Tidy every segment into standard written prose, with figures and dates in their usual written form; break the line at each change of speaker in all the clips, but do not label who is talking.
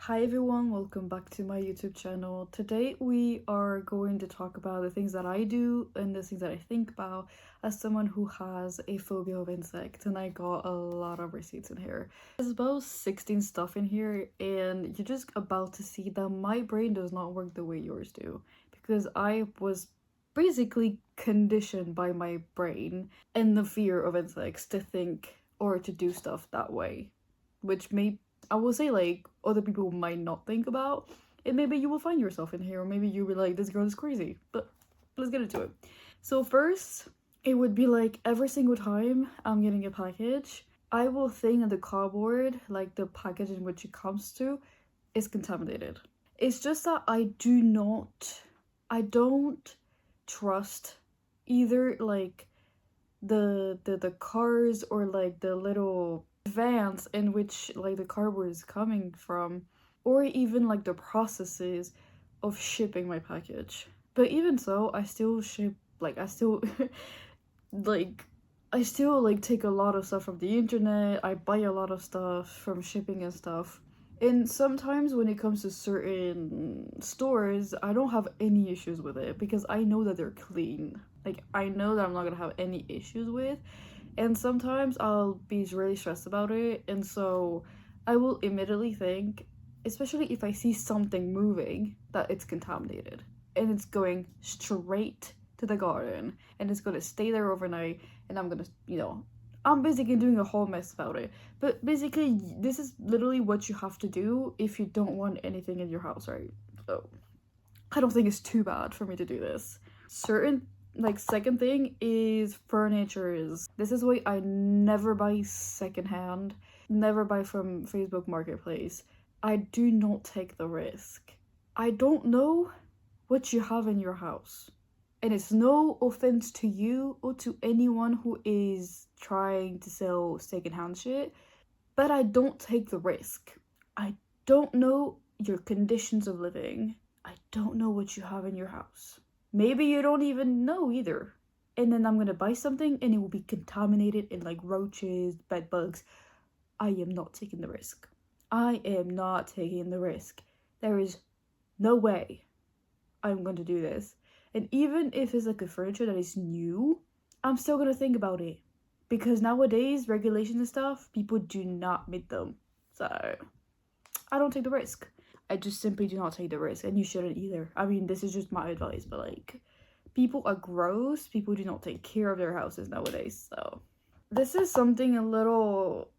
Hi everyone, welcome back to my YouTube channel. Today we are going to talk about the things that I do and the things that I think about as someone who has a phobia of insects, and I got a lot of receipts in here. There's about 16 stuff in here and you're just about to see that my brain does not work the way yours do, because I was basically conditioned by my brain and the fear of insects to think or to do stuff that way, which I will say, like, other people might not think about, and maybe you will find yourself in here, or maybe you'll be like, this girl is crazy. But let's get into it. So first, it would be like every single time I'm getting a package, I will think that the cardboard, like the package in which it comes to, is contaminated. It's just that I don't trust either like the cars or like the little vans in which like the cardboard is coming from, or even like the processes of shipping my package. But even so, I still ship, like I still like I still like take a lot of stuff from the internet. I buy a lot of stuff from shipping and stuff. And sometimes when it comes to certain stores, I don't have any issues with it because I know that they're clean. Like, I know that I'm not gonna have any issues with. And sometimes I'll be really stressed about it, and so I will immediately think, especially if I see something moving, that it's contaminated. And it's going straight to the garden, and it's gonna stay there overnight, and I'm gonna, I'm basically doing a whole mess about it. But basically, this is literally what you have to do if you don't want anything in your house, right? So I don't think it's too bad for me to do this. Second thing is furnitures. This is why I never buy secondhand, never buy from Facebook Marketplace. I do not take the risk. I don't know what you have in your house. And it's no offense to you or to anyone who is trying to sell secondhand shit, but I don't take the risk. I don't know your conditions of living. I don't know what you have in your house. Maybe you don't even know either. And then I'm gonna buy something and it will be contaminated in like roaches, bed bugs. I am not taking the risk. I am not taking the risk. There is no way I'm going to do this. And even if it's like a furniture that is new, I'm still gonna think about it. Because nowadays, regulations and stuff, people do not meet them. So, I don't take the risk. I just simply do not take the risk, and you shouldn't either. I mean, this is just my advice, but like, people are gross. People do not take care of their houses nowadays, so. This is something a little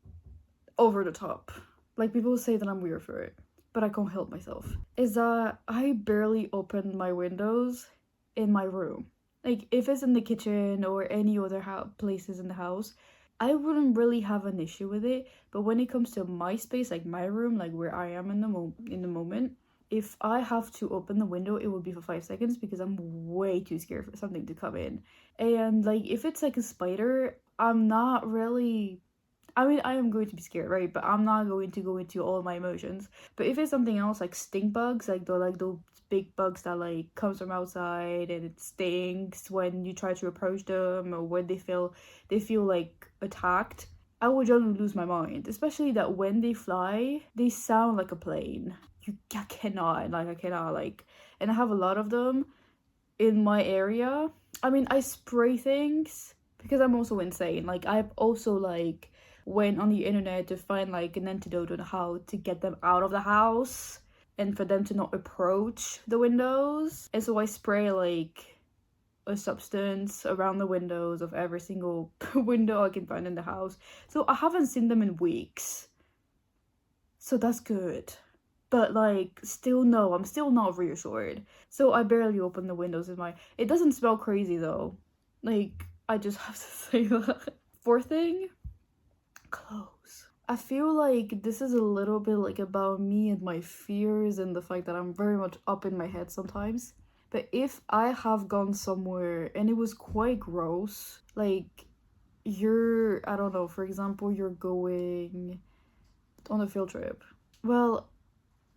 over the top. Like, people say that I'm weird for it, but I can't help myself. Is that I barely open my windows in my room. Like, if it's in the kitchen or any other places in the house, I wouldn't really have an issue with it. But when it comes to my space, like my room, like where I am in the moment, if I have to open the window, it will be for 5 seconds because I'm way too scared for something to come in. And like, if it's like a spider, I'm not really, I mean, I am going to be scared, right? But I'm not going to go into all my emotions. But if it's something else, like stink bugs, like those big bugs that like comes from outside and it stinks when you try to approach them, or when they feel like attacked, I would generally lose my mind. Especially that when they fly, they sound like a plane. I cannot, and I have a lot of them in my area. I mean, I spray things because I'm also insane. Like, I've also like went on the internet to find like an antidote on how to get them out of the house and for them to not approach the windows. And so I spray like a substance around the windows of every single window I can find in the house. So I haven't seen them in weeks. So that's good. But like, still no, I'm still not reassured. So I barely open the windows it doesn't smell crazy though. Like, I just have to say that. Fourth thing, clothes. I feel like this is a little bit like about me and my fears and the fact that I'm very much up in my head sometimes. But if I have gone somewhere and it was quite gross, like I don't know, for example, you're going on a field trip. Well,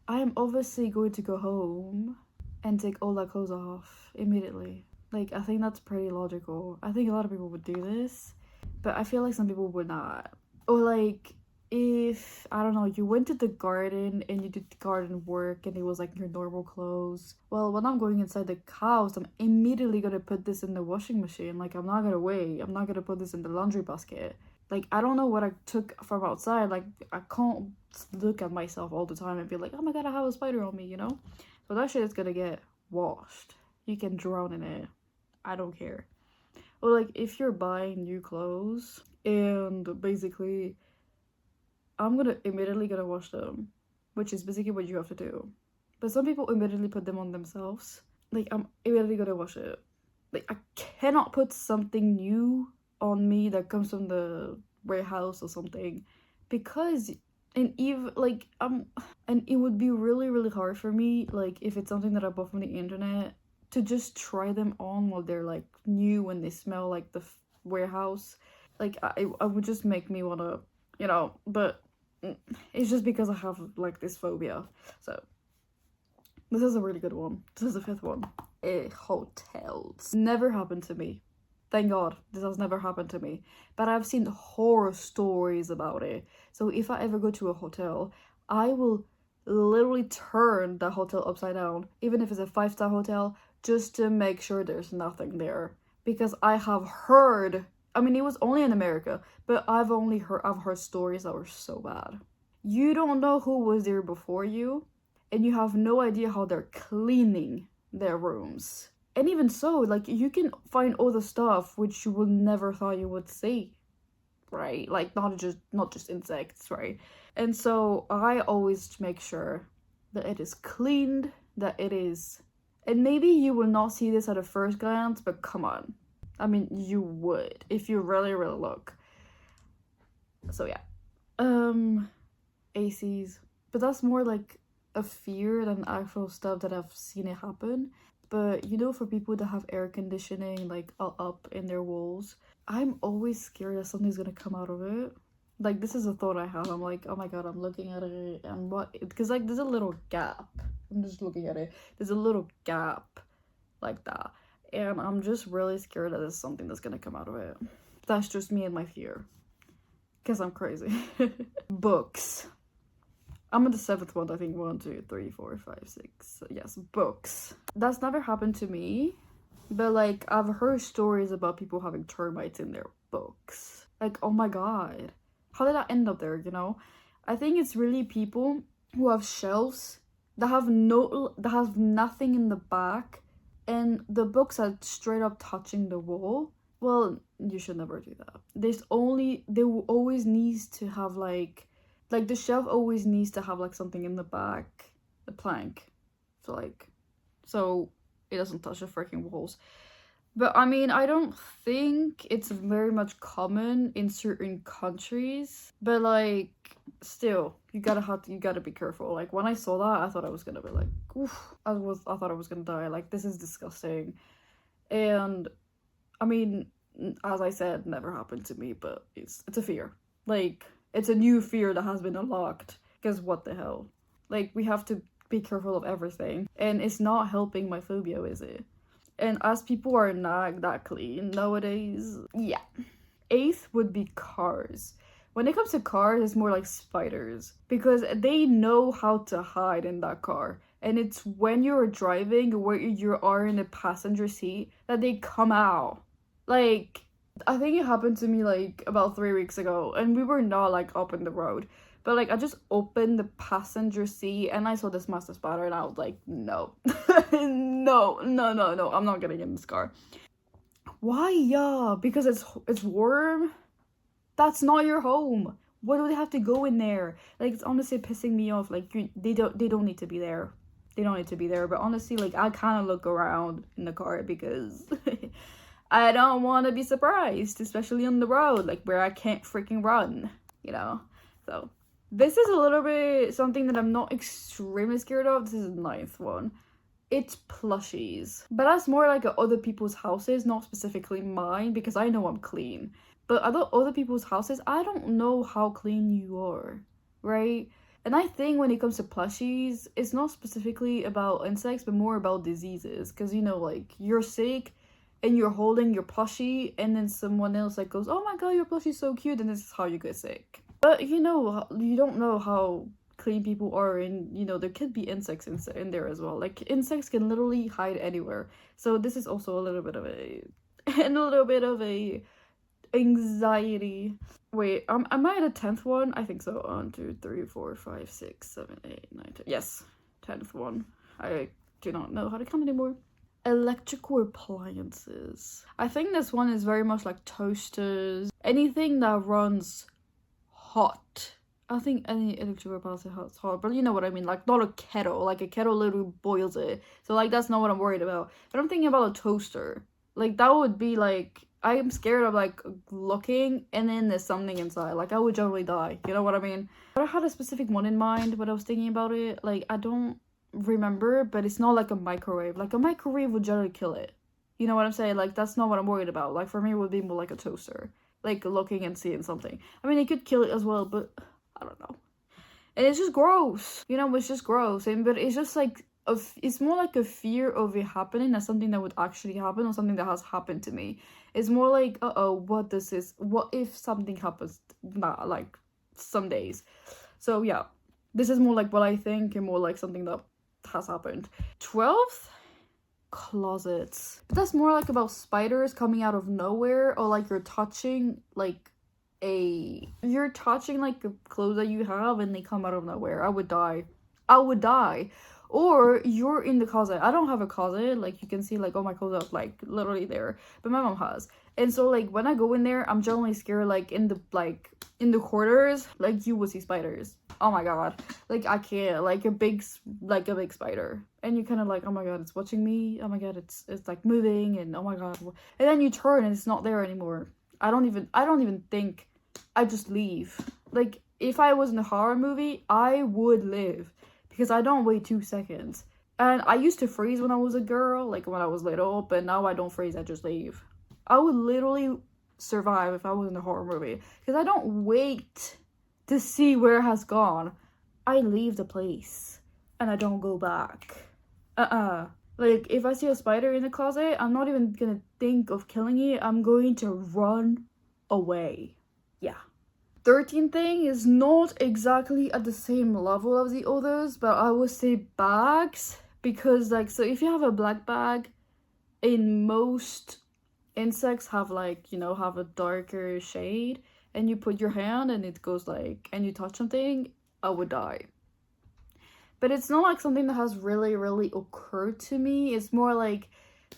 I'm obviously going to go home and take all that clothes off immediately. Like, I think that's pretty logical. I think a lot of people would do this, but I feel like some people would not. Or like, if, I don't know, you went to the garden and you did garden work and it was like your normal clothes. Well, when I'm going inside the house, I'm immediately gonna put this in the washing machine. Like, I'm not gonna wait. I'm not gonna put this in the laundry basket. Like, I don't know what I took from outside. Like, I can't look at myself all the time and be like, oh my god, I have a spider on me, you know? So that shit is gonna get washed. You can drown in it. I don't care. Or like, if you're buying new clothes and basically I'm immediately gonna wash them, which is basically what you have to do. But some people immediately put them on themselves. Like, I'm immediately gonna wash it. Like, I cannot put something new on me that comes from the warehouse or something, because and even like and it would be really really hard for me, like if it's something that I bought from the internet, to just try them on while they're like new and they smell like the warehouse. Like I would just make me wanna, you know, but it's just because I have like this phobia. So this is a really good one. This is the fifth one. Hotels. Never happened to me. Thank God, this has never happened to me. But I've seen horror stories about it. So if I ever go to a hotel, I will literally turn the hotel upside down, even if it's a 5-star hotel, just to make sure there's nothing there. Because I have heard, I mean, it was only in America, but I've heard stories that were so bad. You don't know who was there before you, and you have no idea how they're cleaning their rooms. And even so, like, you can find all the stuff which you would never thought you would see, right? Like, not just insects, right? And so I always make sure that it is cleaned, that it is, and maybe you will not see this at a first glance, but come on, I mean, you would if you really really look. So yeah, ACs, but that's more like a fear than actual stuff that I've seen it happen. But you know, for people that have air conditioning like up in their walls, I'm always scared that something's gonna come out of it. Like, this is a thought I have. I'm like, oh my god, I'm looking at it, and what? Because like, there's a little gap. I'm just looking at it. There's a little gap like that, and I'm just really scared that there's something that's gonna come out of it. That's just me and my fear, because I'm crazy. Books. I'm at the 7th one, I think. 1, 2, 3, 4, 5, 6. Yes, books. That's never happened to me, but like, I've heard stories about people having termites in their books. Like, oh my god, how did that end up there, you know? I think it's really people who have shelves that have nothing in the back, and the books are straight up touching the wall. Well, you should never do that. There always needs to have like the shelf always needs to have like something in the back, the plank, so it doesn't touch the freaking walls. But I mean, I don't think it's very much common in certain countries, but like, still, you gotta be careful. Like, when I saw that, I thought I was gonna be like, oof, I thought I was gonna die. Like, this is disgusting. And I mean, as I said, never happened to me, but it's a fear. Like, it's a new fear that has been unlocked, because what the hell? Like, we have to be careful of everything, and it's not helping my phobia, is it? And as people are not that clean nowadays, yeah. 8th would be cars. When it comes to cars, it's more like spiders, because they know how to hide in that car. And it's when you're driving, where you are in the passenger seat, that they come out. Like, I think it happened to me like about 3 weeks ago, and we were not like up in the road, but like, I just opened the passenger seat and I saw this massive spider, and I was like, no. no, I'm not getting in this car. Why? Yeah, because it's warm. That's not your home. Why do they have to go in there? Like, it's honestly pissing me off. Like, they don't need to be there. They don't need to be there. But honestly, like, I kind of look around in the car because I don't want to be surprised, especially on the road, like, where I can't freaking run, you know? So, this is a little bit something that I'm not extremely scared of. This is the 9th one. It's plushies. But that's more like at other people's houses, not specifically mine, because I know I'm clean. But at other people's houses, I don't know how clean you are, right? And I think when it comes to plushies, it's not specifically about insects, but more about diseases. Because, you know, like, you're sick and you're holding your plushie, and then someone else like goes, oh my god, your plushie's so cute, and this is how you get sick. But you know, you don't know how clean people are, and you know, there could be insects in there as well. Like, insects can literally hide anywhere. So this is also a little bit of a and a little bit of a anxiety. Wait, am I at a 10th one? I think so. 1, 2, 3, 4, 5, 6, 7, 8, 9, 10. Yes, 10th one. I do not know how to count anymore. Electrical appliances. I think this one is very much like toasters. Anything that runs hot. I think any electrical appliance is hot, but you know what I mean. Like, not a kettle. Like, a kettle literally boils it. So, like, that's not what I'm worried about. But I'm thinking about a toaster. Like, that would be like, I am scared of like looking and then there's something inside. Like, I would generally die. You know what I mean? But I had a specific one in mind when I was thinking about it. Like, I don't remember, but it's not like a microwave. Like, a microwave would generally kill it. You know what I'm saying? Like, that's not what I'm worried about. Like, for me, it would be more like a toaster. Like, looking and seeing something. I mean, it could kill it as well, but I don't know. And it's just gross. You know, it's just gross. And but it's just like it's more like a fear of it happening as something that would actually happen or something that has happened to me. It's more like, what if something happens? Nah, like some days. So yeah, this is more like what I think and more like something that has happened. 12th, closets. But that's more like about spiders coming out of nowhere, or like you're touching like clothes that you have and they come out of nowhere. I would die. Or you're in the closet. I don't have a closet, like you can see like all my clothes are like literally there, but my mom has. And so like when I go in there, I'm generally scared like in the corners, like you will see spiders. Oh my god, like I can't, like a big spider, and you kind of like, oh my god, it's watching me, oh my god, it's like moving, and oh my god, and then you turn and it's not there anymore. I don't even think, I just leave. Like, if I was in a horror movie, I would live because I don't wait 2 seconds. And I used to freeze when I was a girl, like when I was little, but now I don't freeze, I just leave. I would literally survive if I was in a horror movie because I don't wait to see where it has gone. I leave the place and I don't go back. Like, if I see a spider in the closet, I'm not even gonna think of killing it. I'm going to run away. Yeah. 13th thing is not exactly at the same level as the others, but I would say bags. Because, like, so if you have a black bag, in most insects have, like, you know, have a darker shade, and you put your hand and it goes like, and you touch something, I would die. But it's not like something that has really, really occurred to me. It's more like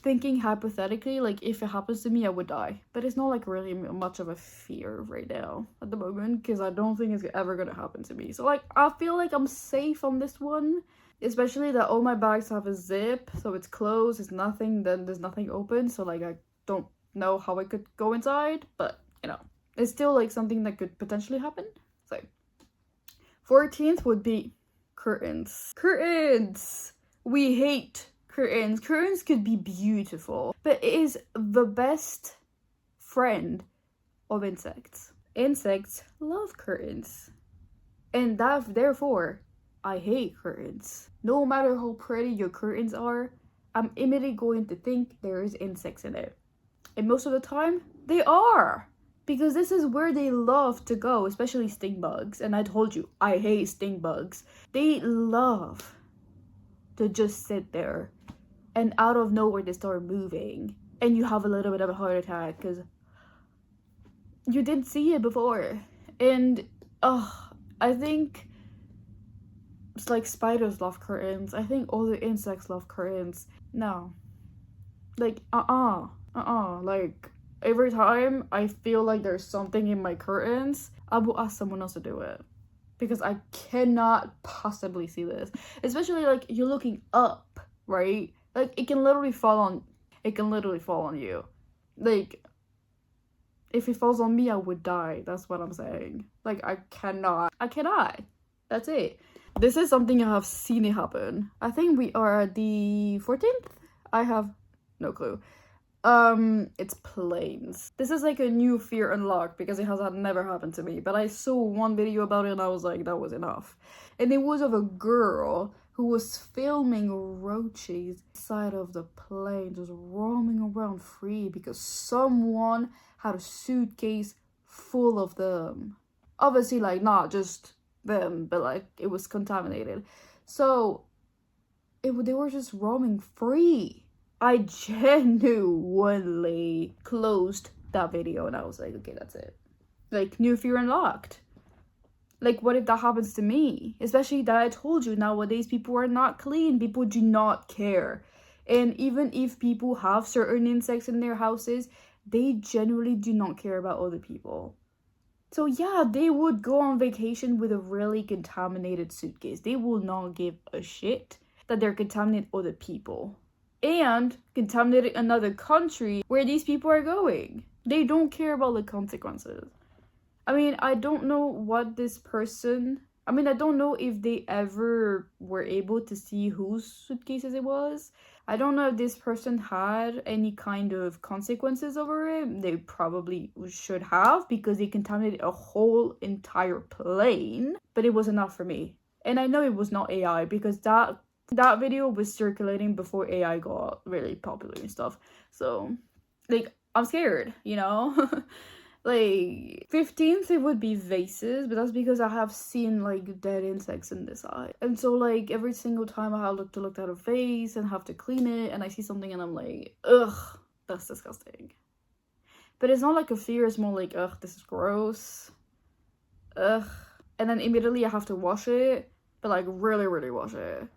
thinking hypothetically, like if it happens to me, I would die. But it's not like really much of a fear right now at the moment because I don't think it's ever gonna happen to me. So like I feel like I'm safe on this one, especially that all my bags have a zip, so it's closed, it's nothing, then there's nothing open. So like I don't know how I could go inside, but you know, it's still like something that could potentially happen. So 14th would be curtains. We hate curtains. Curtains could be beautiful, but it is the best friend of insects. Insects love curtains, and therefore I hate curtains. No matter how pretty your curtains are, I'm immediately going to think there is insects in it, and most of the time they are. Because this is where they love to go, especially stink bugs. And I told you, I hate stink bugs. They love to just sit there. And out of nowhere, they start moving. And you have a little bit of a heart attack because you didn't see it before. And, I think it's like spiders love curtains. I think all the insects love curtains. No. Like, like... Every time I feel like there's something in my curtains, I will ask someone else to do it. Because I cannot possibly see this. Especially like you're looking up, right? Like it can literally fall on you. Like if it falls on me, I would die. That's what I'm saying. Like I cannot. That's it. This is something I have seen it happen. I think we are at the 14th? I have no clue. It's planes. This is like a new fear unlocked because it has never happened to me, but I saw one video about it and I was like, that was enough. And it was of a girl who was filming roaches inside of the plane, just roaming around free because someone had a suitcase full of them. Obviously, like, not just them, but like it was contaminated. So they were just roaming free. I genuinely closed that video and I was like, okay, that's it. Like, new fear unlocked. Like, what if that happens to me? Especially that I told you, nowadays people are not clean. People do not care. And even if people have certain insects in their houses, they genuinely do not care about other people. So yeah, they would go on vacation with a really contaminated suitcase. They will not give a shit that they're contaminating other people. And contaminating another country where these people are going. They don't care about the consequences. I mean, I don't know what this person... I mean, I don't know if they ever were able to see whose suitcases it was. I don't know if this person had any kind of consequences over it. They probably should have, because they contaminated a whole entire plane. But it was enough for me. And I know it was not AI, because that video was circulating before AI got really popular and stuff. So, like, I'm scared, you know? Like, 15th it would be vases, but that's because I have seen like dead insects in this eye. And so like every single time I have to look at a vase and have to clean it and I see something and I'm like, ugh, that's disgusting. But it's not like a fear, it's more like, ugh, this is gross. Ugh. And then immediately I have to wash it, but like really, really wash it.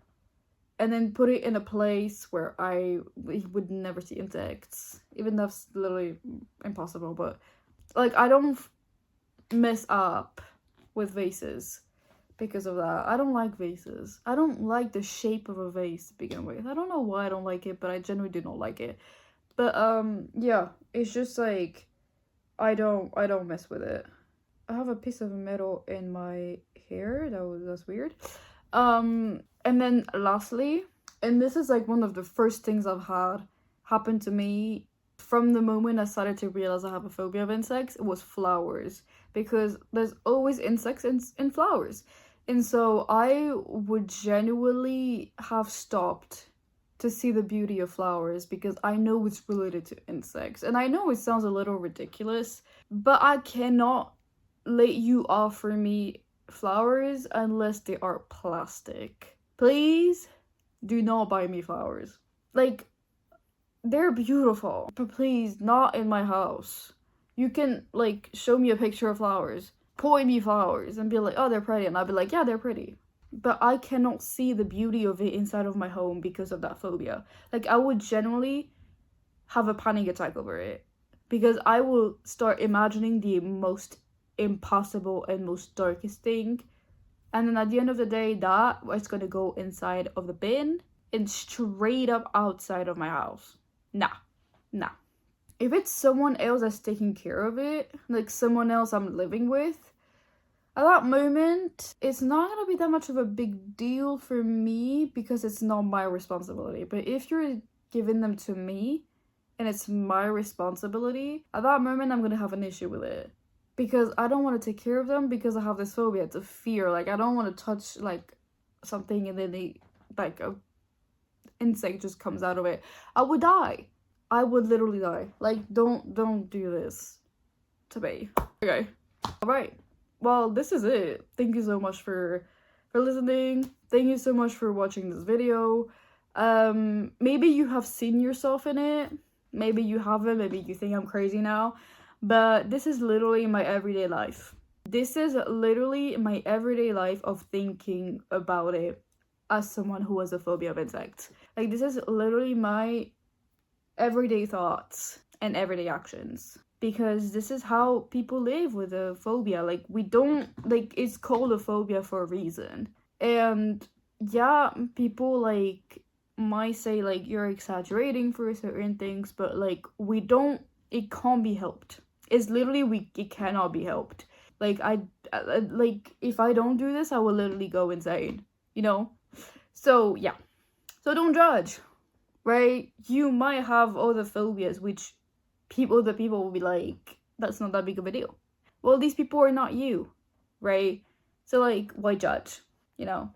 And then put it in a place where I would never see insects. Even though that's literally impossible, but... Like, I don't mess up with vases because of that. I don't like vases. I don't like the shape of a vase to begin with. I don't know why I don't like it, but I genuinely do not like it. But, yeah, it's just like, I don't mess with it. I have a piece of metal in my hair. That's weird. And then lastly, and this is like one of the first things I've had happen to me from the moment I started to realize I have a phobia of insects, it was flowers. Because there's always insects in flowers. And so I would genuinely have stopped to see the beauty of flowers because I know it's related to insects. And I know it sounds a little ridiculous, but I cannot let you offer me flowers unless they are plastic. Please do not buy me flowers. Like, they're beautiful, but please, not in my house. You can, like, show me a picture of flowers, point me flowers, and be like, oh, they're pretty, and I'll be like, yeah, they're pretty. But I cannot see the beauty of it inside of my home because of that phobia. Like, I would generally have a panic attack over it, because I will start imagining the most impossible and most darkest thing, and then at the end of the day, that is going to go inside of the bin and straight up outside of my house. Nah. If it's someone else that's taking care of it, like someone else I'm living with, at that moment, it's not gonna be that much of a big deal for me because it's not my responsibility. But if you're giving them to me and it's my responsibility, at that moment, I'm gonna have an issue with it. Because I don't want to take care of them because I have this phobia. It's a fear. Like, I don't want to touch, like, something and then a insect just comes out of it. I would die. I would literally die. Like, don't do this to me. Okay. Alright. Well, this is it. Thank you so much for listening. Thank you so much for watching this video. Maybe you have seen yourself in it. Maybe you haven't. Maybe you think I'm crazy now. But this is literally my everyday life. This is literally my everyday life of thinking about it as someone who has a phobia of insects. Like, this is literally my everyday thoughts and everyday actions. Because this is how people live with a phobia. Like, we don't, like, it's called a phobia for a reason. And yeah, people, like, might say, like, you're exaggerating for certain things, but, like, it can't be helped. It's literally, it cannot be helped. Like, like, if I don't do this, I will literally go insane, you know? So, yeah. So don't judge, right? You might have other phobias, which the people will be like, that's not that big of a deal. Well, these people are not you, right? So, like, why judge, you know?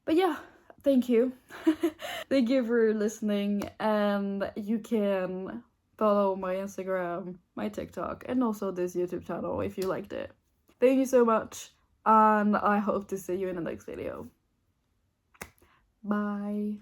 But yeah, thank you. Thank you for listening, and you can follow my Instagram, my TikTok, and also this YouTube channel if you liked it. Thank you so much, and I hope to see you in the next video. Bye.